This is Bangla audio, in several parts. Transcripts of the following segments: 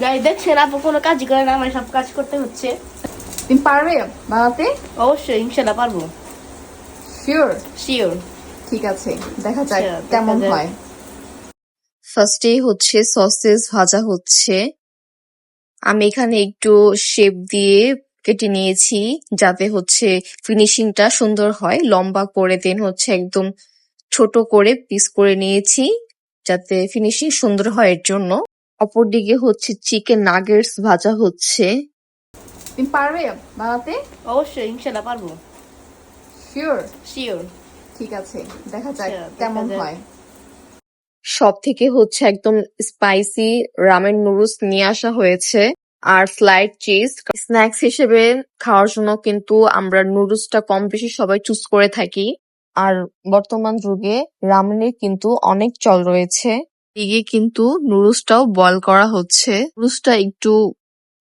গাইস দেখছেন, আপু কোনো কাজই করে না, আমার সব কাজ করতে হচ্ছে। তুমি পারবে বানাতে? অবশ্যই, ইনশাল্লাহ পারবো। শিওর? শিওর। ঠিক আছে, দেখা যাক আচ্ছা, কেমন দেখা যাক। হয়। ফার্স্টেই হচ্ছে সসেস ভাজা হচ্ছে। আমি এখানে একটু শেপ দিয়ে কেটে নিয়েছি যাতে হচ্ছে ফিনিশিংটা সুন্দর হয়। লম্বা করে দেন হচ্ছে একদম ছোট করে পিস করে নিয়েছি যাতে ফিনিশিং সুন্দর হয় এর জন্য। অপরদিকে হচ্ছে চিকেন নাগেটস ভাজা হচ্ছে। তুমি পারবে বানাতে? অবশ্যই, ইনশাল্লাহ পারবো। শিওর? শিওর। ঠিক আছে, দেখা যাক আচ্ছা, কেমন দেখা যাক। হয়। সব থেকে হচ্ছে একদম স্পাইসি রামেন নুডলস নিয়ে আসা হয়েছে আর স্লাইড চিজ। স্ন্যাক্স হিসেবে খাওয়ার জন্য কিন্তু আমরা নুডলসটা কম বেশি সবাই চুজ করে থাকি। আর বর্তমান যুগে রামেনের কিন্তু অনেক চল রয়েছে। দিকে কিন্তু নুডলসটাও বয়েল করা হচ্ছে। নুডলসটা একটু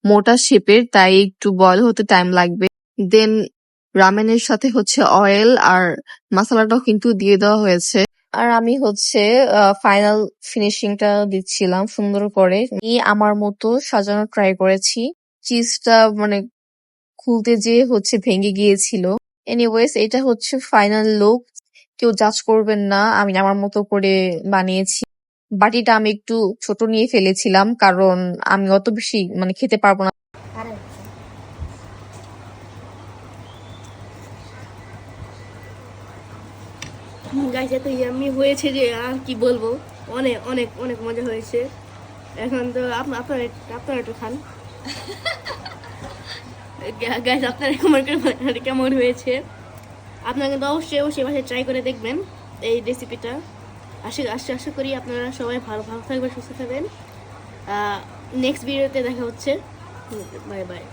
মোটা শেপের, তাই একটু বয়েল হতে টাইম লাগবে। দেন রামেনের সাথে হচ্ছে অয়েল আর মশলাটাও কিন্তু দিয়ে দেওয়া হয়েছে। আর আমি হচ্ছে ফাইনাল ফিনিশিংটা দিচ্ছিলাম সুন্দর করে। আমি আমার মতো সাজানো ট্রাই করেছি। চিজটা মানে খুলতে যেয়ে হচ্ছে ভেঙে গিয়েছিল। এনিওয়েজ, এটা হচ্ছে ফাইনাল লুক। কেউ জাজ করবেন না, আমি আমার মতো করে বানিয়েছি। বাটিটা আমি একটু ছোট নিয়ে ফেলেছিলাম কারণ আমি অত বেশি মানে খেতে পারবো না। গাইস এত ইয়াম্মি হয়েছে যে আর কি বলবো। অনেক অনেক অনেক মজা হয়েছে। এখন তো আপনারা একটু খান। গাইস আপনারা কমেন্ট করে কেমন হয়েছে। আপনারা কিন্তু অবশ্যই অবশ্যই বাসায় ট্রাই করে দেখবেন এই রেসিপিটা। আশা করি আপনারা সবাই ভালো ভালো থাকবেন, সুস্থ থাকবেন। নেক্সট ভিডিওতে দেখা হচ্ছে। Bye bye.